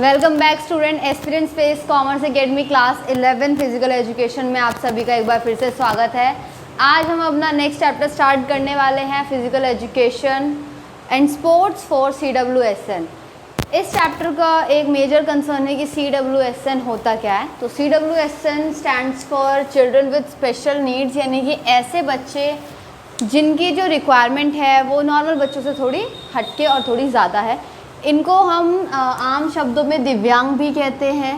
Welcome back student. Aspirant space commerce academy class 11 physical education में आप सभी का एक बार फिर से स्वागत है। आज हम अपना नेक्स्ट चैप्टर स्टार्ट करने वाले हैं physical education and sports for CWSN। इस चैप्टर का एक मेजर कंसर्न है कि CWSN होता क्या है। तो CWSN stands for children with special needs, यानी कि ऐसे बच्चे जिनकी जो रिक्वायरमेंट है वो नॉर्मल बच्चों से थोड़ी हटके और थोड़ी ज़्यादा है। इनको हम आम शब्दों में दिव्यांग भी कहते हैं।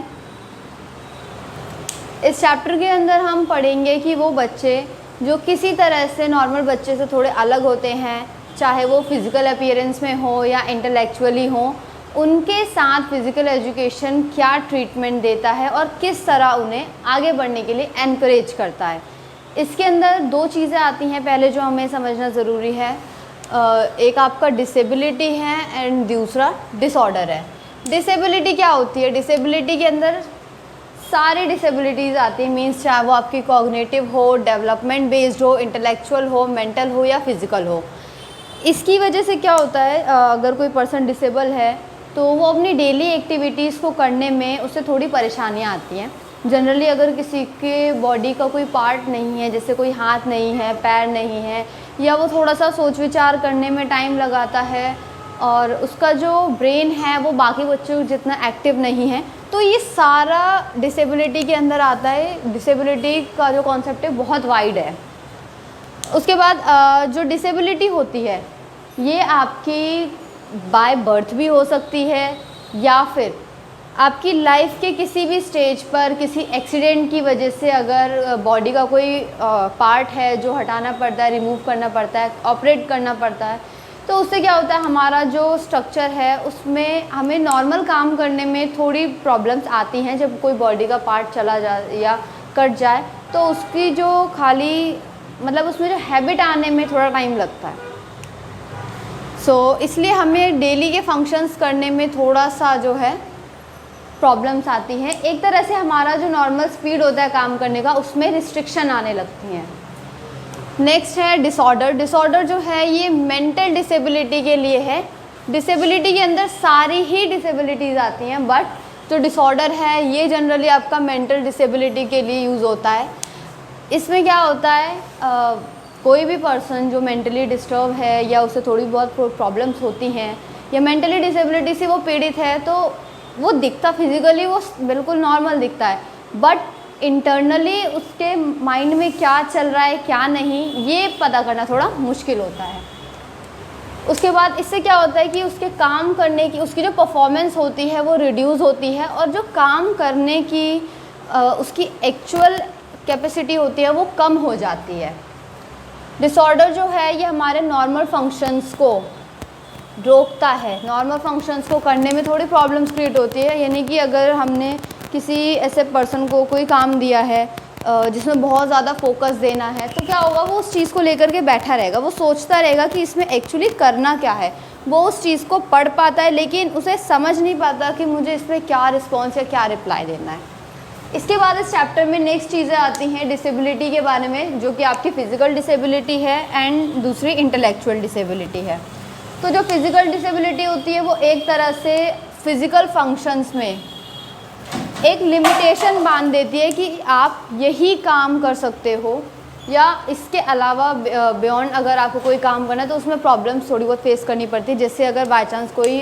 इस चैप्टर के अंदर हम पढ़ेंगे कि वो बच्चे जो किसी तरह से नॉर्मल बच्चे से थोड़े अलग होते हैं, चाहे वो फिज़िकल अपीयरेंस में हो या इंटेलेक्चुअली हो, उनके साथ फिज़िकल एजुकेशन क्या ट्रीटमेंट देता है और किस तरह उन्हें आगे बढ़ने के लिए एनकरेज करता है। इसके अंदर दो चीज़ें आती हैं पहले जो हमें समझना ज़रूरी है। एक आपका डिसेबिलिटी है एंड दूसरा डिसऑर्डर है। डिसेबिलिटी क्या होती है? डिसेबिलिटी के अंदर सारी डिसेबिलिटीज़ आती हैं, मीन्स चाहे वो आपकी कॉग्निटिव हो, डेवलपमेंट बेस्ड हो, इंटेलेक्चुअल हो, मेंटल हो या फिज़िकल हो। इसकी वजह से क्या होता है, अगर कोई पर्सन डिसेबल है तो वो अपनी डेली एक्टिविटीज़ को करने में उससे थोड़ी परेशानियाँ आती हैं। जनरली अगर किसी के बॉडी का कोई पार्ट नहीं है, जैसे कोई हाथ नहीं है, पैर नहीं है, या वो थोड़ा सा सोच विचार करने में टाइम लगाता है और उसका जो ब्रेन है वो बाकी बच्चों जितना एक्टिव नहीं है, तो ये सारा डिसेबिलिटी के अंदर आता है। डिसेबिलिटी का जो कॉन्सेप्ट है बहुत वाइड है। उसके बाद जो डिसेबिलिटी होती है ये आपकी बाय बर्थ भी हो सकती है या फिर आपकी लाइफ के किसी भी स्टेज पर किसी एक्सीडेंट की वजह से अगर बॉडी का कोई पार्ट है जो हटाना पड़ता है, रिमूव करना पड़ता है, ऑपरेट करना पड़ता है, तो उससे क्या होता है, हमारा जो स्ट्रक्चर है उसमें हमें नॉर्मल काम करने में थोड़ी प्रॉब्लम्स आती हैं। जब कोई बॉडी का पार्ट चला जाए या कट जाए तो उसकी जो खाली मतलब उसमें जो हैबिट आने में थोड़ा टाइम लगता है। इसलिए हमें डेली के फंक्शंस करने में थोड़ा सा जो है प्रॉब्लम्स आती हैं। एक तरह से हमारा जो नॉर्मल स्पीड होता है काम करने का उसमें रिस्ट्रिक्शन आने लगती हैं। नेक्स्ट है डिसऑर्डर। डिसऑर्डर जो है ये मेंटल डिसेबिलिटी के लिए है। डिसेबिलिटी के अंदर सारी ही डिसेबिलिटीज़ आती हैं, बट जो डिसऑर्डर है ये जनरली आपका मेंटल डिसेबिलिटी के लिए यूज़ होता है। इसमें क्या होता है, कोई भी पर्सन जो मेंटली डिस्टर्ब है या उसे थोड़ी बहुत प्रॉब्लम्स होती हैं या मेंटली डिसेबिलिटी से वो पीड़ित है, तो वो दिखता फिज़िकली वो बिल्कुल नॉर्मल दिखता है, बट इंटरनली उसके माइंड में क्या चल रहा है क्या नहीं ये पता करना थोड़ा मुश्किल होता है। उसके बाद इससे क्या होता है कि उसके काम करने की उसकी जो परफॉर्मेंस होती है वो रिड्यूस होती है और जो काम करने की उसकी एक्चुअल कैपेसिटी होती है वो कम हो जाती है। डिसऑर्डर जो है ये हमारे नॉर्मल फंक्शंस को रोकता है, नॉर्मल फंक्शंस को करने में थोड़ी प्रॉब्लम्स क्रिएट होती है। यानी कि अगर हमने किसी ऐसे पर्सन को कोई काम दिया है जिसमें बहुत ज़्यादा फोकस देना है, तो क्या होगा, वो उस चीज़ को लेकर के बैठा रहेगा, वो सोचता रहेगा कि इसमें एक्चुअली करना क्या है। वो उस चीज़ को पढ़ पाता है लेकिन उसे समझ नहीं पाता कि मुझे इस पर क्या रिस्पॉन्स या क्या रिप्लाई देना है। इसके बाद इस चैप्टर में नेक्स्ट चीज़ें आती हैं डिसेबिलिटी के बारे में, जो कि आपकी फ़िज़िकल डिसेबिलिटी है एंड दूसरी इंटेलेक्चुअल डिसेबिलिटी है। तो जो फिज़िकल डिसेबिलिटी होती है वो एक तरह से फ़िज़िकल फंक्शंस में एक लिमिटेशन बांध देती है कि आप यही काम कर सकते हो या इसके अलावा बियॉन्ड अगर आपको कोई काम करना है तो उसमें प्रॉब्लम्स थोड़ी बहुत फेस करनी पड़ती है। जैसे अगर बाय चांस कोई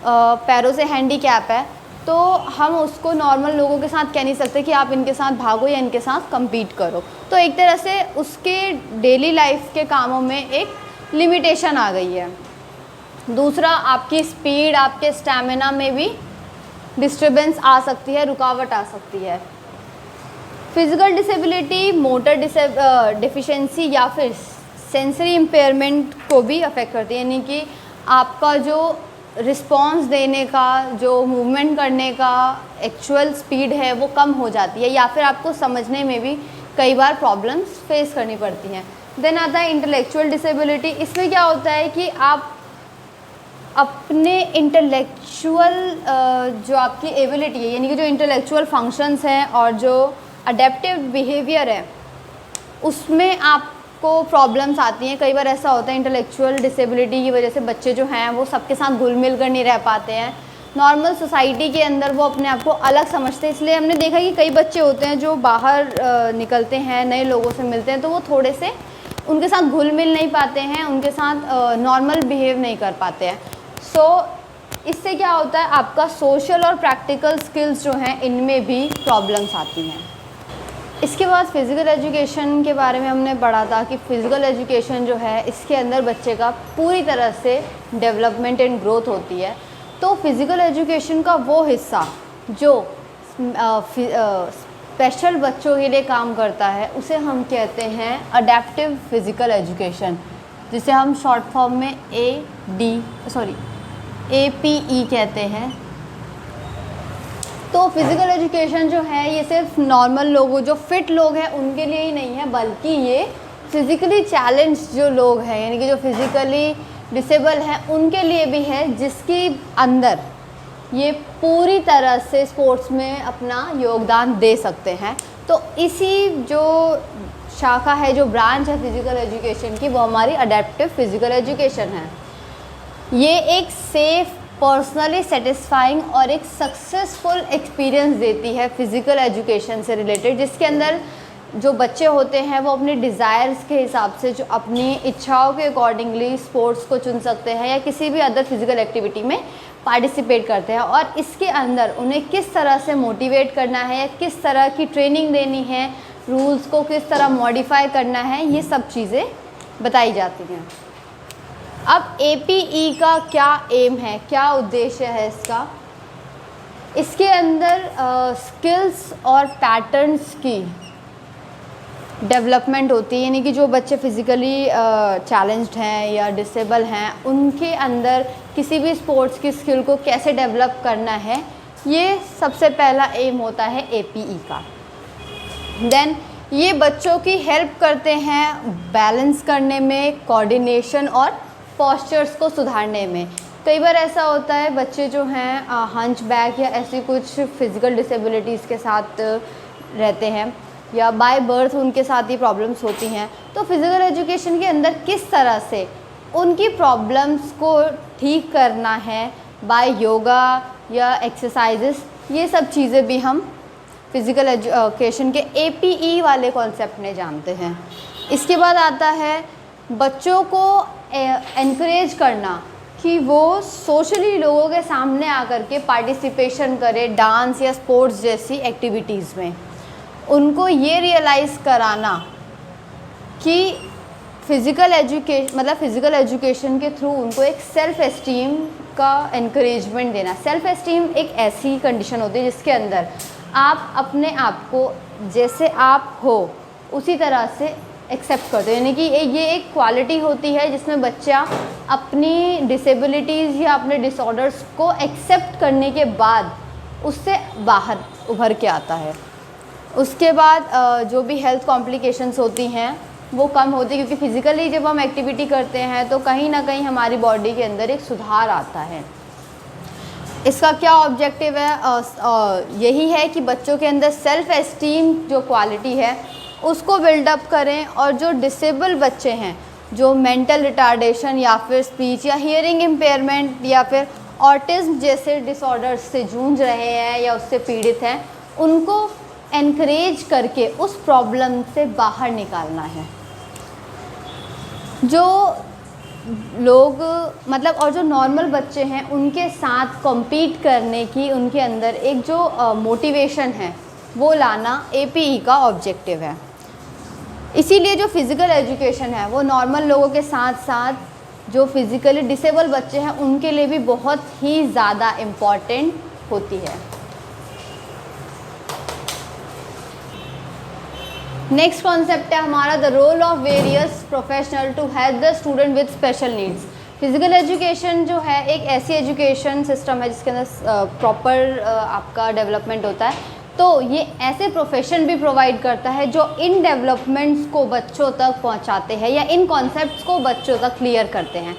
पैरों से हैंडीकैप है तो हम उसको नॉर्मल लोगों के साथ कह नहीं सकते कि आप इनके साथ भागो या इनके साथ कम्पीट करो। तो एक तरह से उसके डेली लाइफ के कामों में एक लिमिटेशन आ गई है। दूसरा, आपकी स्पीड, आपके स्टैमिना में भी डिस्टर्बेंस आ सकती है, रुकावट आ सकती है। फिज़िकल डिसेबिलिटी मोटर डिफिशिएंसी या फिर सेंसरी इम्पेयरमेंट को भी अफेक्ट करती है, यानी कि आपका जो रिस्पॉन्स देने का, जो मूवमेंट करने का एक्चुअल स्पीड है वो कम हो जाती है या फिर आपको समझने में भी कई बार प्रॉब्लम्स फेस करनी पड़ती हैं। देन आता है इंटेलेक्चुअल डिसेबिलिटी। इसमें क्या होता है कि आप अपने इंटेलेक्चुअल जो आपकी एबिलिटी है, यानी कि जो इंटेलेक्चुअल फंक्शंस हैं और जो अडेप्टिव बिहेवियर है उसमें आपको प्रॉब्लम्स आती हैं। कई बार ऐसा होता है इंटेलेक्चुअल डिसेबिलिटी की वजह से बच्चे जो हैं वो सबके साथ घुल मिल कर नहीं रह पाते हैं, नॉर्मल सोसाइटी के अंदर वो अपने आप को अलग समझते हैं। इसलिए हमने देखा कि कई बच्चे होते हैं जो बाहर निकलते हैं, नए लोगों से मिलते हैं, तो वो थोड़े से उनके साथ घुल मिल नहीं पाते हैं, उनके साथ नॉर्मल बिहेव नहीं कर पाते हैं। इससे क्या होता है, आपका सोशल और प्रैक्टिकल स्किल्स जो हैं इनमें भी प्रॉब्लम्स आती हैं। इसके बाद फ़िज़िकल एजुकेशन के बारे में हमने पढ़ा था कि फ़िज़िकल एजुकेशन जो है इसके अंदर बच्चे का पूरी तरह से डेवलपमेंट एंड ग्रोथ होती है। तो फ़िज़िकल एजुकेशन का वो हिस्सा जो स्पेशल बच्चों के लिए काम करता है उसे हम कहते हैं अडेप्टिव फ़िज़िकल एजुकेशन, जिसे हम शॉर्ट फॉर्म में APE कहते हैं। तो फिज़िकल एजुकेशन जो है ये सिर्फ नॉर्मल लोगों, जो फिट लोग हैं उनके लिए ही नहीं है, बल्कि ये फिज़िकली चैलेंज जो लोग हैं, यानी कि जो फिज़िकली डिसेबल हैं, उनके लिए भी है, जिसके अंदर ये पूरी तरह से स्पोर्ट्स में अपना योगदान दे सकते हैं। तो इसी जो शाखा है, जो ब्रांच है फिज़िकल एजुकेशन की, वो हमारी अडेप्टिव फिज़िकल एजुकेशन है। ये एक सेफ़, पर्सनली सेटिस्फाइंग और एक सक्सेसफुल एक्सपीरियंस देती है फ़िज़िकल एजुकेशन से रिलेटेड, जिसके अंदर जो बच्चे होते हैं वो अपने डिज़ायर्स के हिसाब से, जो अपनी इच्छाओं के अकॉर्डिंगली स्पोर्ट्स को चुन सकते हैं या किसी भी अदर फिज़िकल एक्टिविटी में पार्टिसिपेट करते हैं। और इसके अंदर उन्हें किस तरह से मोटिवेट करना है या किस तरह की ट्रेनिंग देनी है, रूल्स को किस तरह मॉडिफाई करना है, ये सब चीज़ें बताई जाती हैं। अब APE का क्या एम है, क्या उद्देश्य है इसका? इसके अंदर स्किल्स और पैटर्न्स की डेवलपमेंट होती है, यानी कि जो बच्चे फिज़िकली चैलेंज्ड हैं या डिसेबल हैं, उनके अंदर किसी भी स्पोर्ट्स की स्किल को कैसे डेवलप करना है, ये सबसे पहला एम होता है APE का। देन ये बच्चों की हेल्प करते हैं बैलेंस करने में, कोऑर्डिनेशन और पोस्चर्स को सुधारने में। कई बार ऐसा होता है बच्चे जो हैं हंचबैक या ऐसी कुछ फिज़िकल डिसेबिलिटीज़ के साथ रहते हैं या बाय बर्थ उनके साथ ही प्रॉब्लम्स होती हैं। तो फिज़िकल एजुकेशन के अंदर किस तरह से उनकी प्रॉब्लम्स को ठीक करना है बाय योगा या एक्सरसाइजेस, ये सब चीज़ें भी हम फिज़िकल एजुकेशन के APE वाले कॉन्सेप्ट में जानते हैं। इसके बाद आता है बच्चों को एनकरेज करना कि वो सोशली लोगों के सामने आकर के पार्टिसिपेशन करें डांस या स्पोर्ट्स जैसी एक्टिविटीज़ में। उनको ये रियलाइज़ कराना कि फ़िज़िकल एजुकेशन के थ्रू उनको एक सेल्फ़ एस्टीम का एनकरेजमेंट देना। सेल्फ़ एस्टीम एक ऐसी कंडीशन होती है जिसके अंदर आप अपने आप को जैसे आप हो उसी तरह से एक्सेप्ट करते हो, यानी कि ये एक क्वालिटी होती है जिसमें बच्चा अपनी डिसेबिलिटीज़ या अपने डिसऑर्डर्स को एक्सेप्ट करने के बाद उससे बाहर उभर के आता है। उसके बाद जो भी हेल्थ कॉम्प्लिकेशंस होती हैं वो कम होती है, क्योंकि फ़िज़िकली जब हम एक्टिविटी करते हैं तो कहीं ना कहीं हमारी बॉडी के अंदर एक सुधार आता है। इसका क्या ऑब्जेक्टिव है? यही है कि बच्चों के अंदर सेल्फ़ एस्टीम जो क्वालिटी है उसको बिल्डअप करें, और जो डिसेबल बच्चे हैं, जो मेंटल रिटार्डेशन या फिर स्पीच या हियरिंग इम्पेयरमेंट या फिर ऑटिज़म जैसे डिसऑर्डर्स से जूझ रहे हैं या उससे पीड़ित हैं, उनको एनकरेज करके उस प्रॉब्लम से बाहर निकालना है। जो लोग और जो नॉर्मल बच्चे हैं उनके साथ कॉम्पीट करने की उनके अंदर एक जो मोटिवेशन है वो लाना APE का ऑब्जेक्टिव है। इसीलिए जो फिज़िकल एजुकेशन है वो नॉर्मल लोगों के साथ साथ जो फिज़िकली डिसेबल बच्चे हैं उनके लिए भी बहुत ही ज़्यादा इम्पॉर्टेंट होती है। नेक्स्ट कॉन्सेप्ट है हमारा the role of various professional to help the student with special needs. Physical education जो है एक ऐसी एजुकेशन सिस्टम है जिसके अंदर प्रॉपर आपका डेवलपमेंट होता है। तो ये ऐसे प्रोफेशन भी प्रोवाइड करता है जो इन डेवलपमेंट्स को बच्चों तक पहुंचाते हैं या इन कॉन्सेप्ट्स को बच्चों तक क्लियर करते हैं,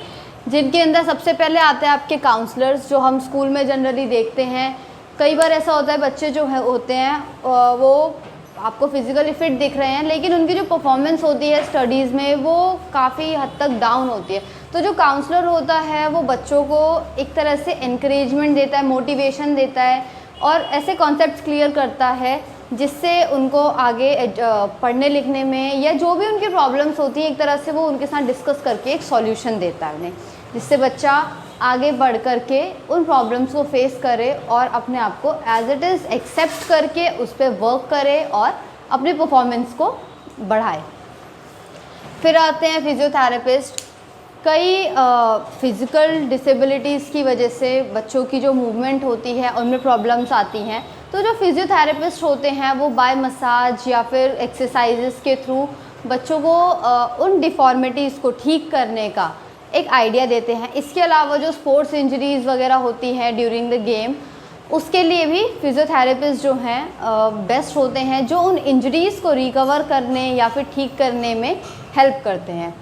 जिनके अंदर सबसे पहले आते हैं आपके काउंसलर्स, जो हम स्कूल में जनरली देखते हैं। कई बार ऐसा होता है बच्चे जो होते हैं वो आपको फिज़िकली फिट दिख रहे हैं, लेकिन उनकी जो परफॉर्मेंस होती है स्टडीज़ में वो काफ़ी हद तक डाउन होती है। तो जो काउंसलर होता है वो बच्चों को एक तरह से एनकरेजमेंट देता है, मोटिवेशन देता है और ऐसे कॉन्सेप्ट्स क्लियर करता है जिससे उनको आगे पढ़ने लिखने में या जो भी उनकी प्रॉब्लम्स होती हैं एक तरह से वो उनके साथ डिस्कस करके एक सॉल्यूशन देता है उन्हें, जिससे बच्चा आगे बढ़ कर के उन प्रॉब्लम्स को फेस करे और अपने आप को एज इट इज़ एक्सेप्ट करके उस पर वर्क करे और अपने परफॉर्मेंस को बढ़ाए। फिर आते हैं फिजियोथेरेपिस्ट। कई फिज़िकल डिसेबिलिटीज़ की वजह से बच्चों की जो मूवमेंट होती है उनमें प्रॉब्लम्स आती हैं, तो जो फिजियोथेरेपिस्ट होते हैं वो बाय मसाज या फिर एक्सरसाइजेस के थ्रू बच्चों को उन डिफ़ॉर्मिटीज़ को ठीक करने का एक आइडिया देते हैं। इसके अलावा जो स्पोर्ट्स इंजरीज़ वगैरह होती हैं ड्यूरिंग द गेम, उसके लिए भी फिजियोथेरेपिस्ट जो हैं बेस्ट होते हैं, जो उन इंजरीज़ को रिकवर करने या फिर ठीक करने में हेल्प करते हैं।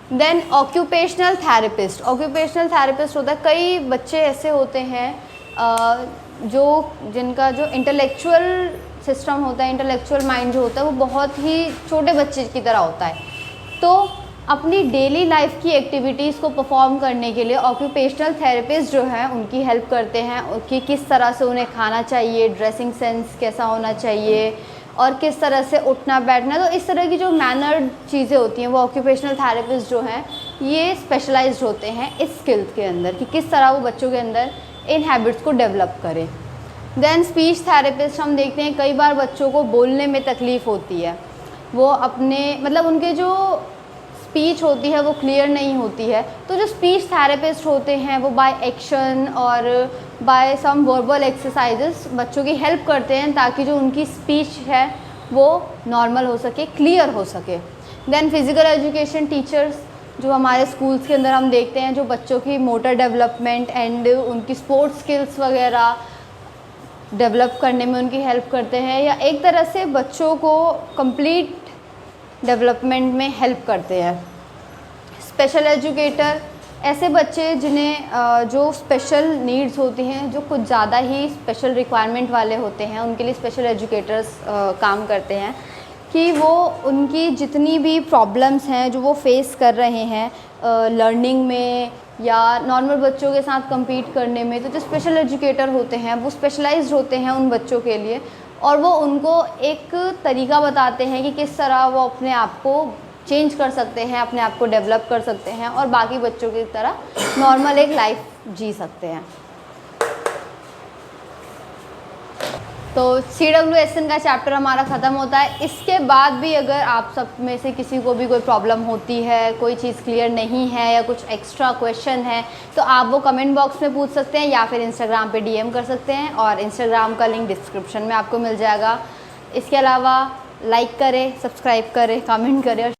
Then occupational therapist. Occupational therapist होता है, कई बच्चे ऐसे होते हैं जिनका जो इंटेलेक्चुअल सिस्टम होता है, इंटेलेक्चुअल माइंड जो होता है वो बहुत ही छोटे बच्चे की तरह होता है, तो अपनी डेली लाइफ की एक्टिविटीज़ को परफॉर्म करने के लिए ऑक्यूपेशनल थेरेपिस्ट जो है उनकी हेल्प करते हैं कि किस तरह से उन्हें खाना चाहिए, ड्रेसिंग सेंस कैसा होना चाहिए और किस तरह से उठना बैठना। तो इस तरह की जो मैनर्ड चीज़ें होती हैं वो ऑक्यूपेशनल थेरेपिस्ट जो हैं ये स्पेशलाइज्ड होते हैं इस स्किल्स के अंदर कि किस तरह वो बच्चों के अंदर इन हैबिट्स को डेवलप करें। देन स्पीच थेरेपिस्ट हम देखते हैं कई बार बच्चों को बोलने में तकलीफ़ होती है, वो अपने मतलब उनके जो स्पीच होती है वो क्लियर नहीं होती है, तो जो स्पीच थेरेपिस्ट होते हैं वो बाय एक्शन और बाय सम वर्बल एक्सरसाइजेस बच्चों की हेल्प करते हैं ताकि जो उनकी स्पीच है वो नॉर्मल हो सके, क्लियर हो सके। देन फिज़िकल एजुकेशन टीचर्स जो हमारे स्कूल्स के अंदर हम देखते हैं, जो बच्चों की मोटर डेवलपमेंट एंड उनकी स्पोर्ट्स स्किल्स वगैरह डेवलप करने में उनकी हेल्प करते हैं या एक तरह से बच्चों को कंप्लीट डेवलपमेंट में हेल्प करते हैं। स्पेशल एजुकेटर ऐसे बच्चे जिन्हें जो स्पेशल नीड्स होती हैं, जो कुछ ज़्यादा ही स्पेशल रिक्वायरमेंट वाले होते हैं, उनके लिए स्पेशल एजुकेटर्स काम करते हैं कि वो उनकी जितनी भी प्रॉब्लम्स हैं जो वो फेस कर रहे हैं लर्निंग में या नॉर्मल बच्चों के साथ compete करने में, तो जो स्पेशल एजुकेटर होते हैं वो स्पेशलाइज्ड होते हैं उन बच्चों के लिए और वो उनको एक तरीका बताते हैं कि किस तरह वो अपने आप को चेंज कर सकते हैं, अपने आप को डेवलप कर सकते हैं और बाकी बच्चों की तरह नॉर्मल एक लाइफ जी सकते हैं। तो CWSN का चैप्टर हमारा ख़त्म होता है। इसके बाद भी अगर आप सब में से किसी को भी कोई प्रॉब्लम होती है, कोई चीज़ क्लियर नहीं है या कुछ एक्स्ट्रा क्वेश्चन है, तो आप वो कमेंट बॉक्स में पूछ सकते हैं या फिर इंस्टाग्राम पे DM कर सकते हैं और इंस्टाग्राम का लिंक डिस्क्रिप्शन में आपको मिल जाएगा। इसके अलावा लाइक करें, सब्सक्राइब करें, कमेंट करें और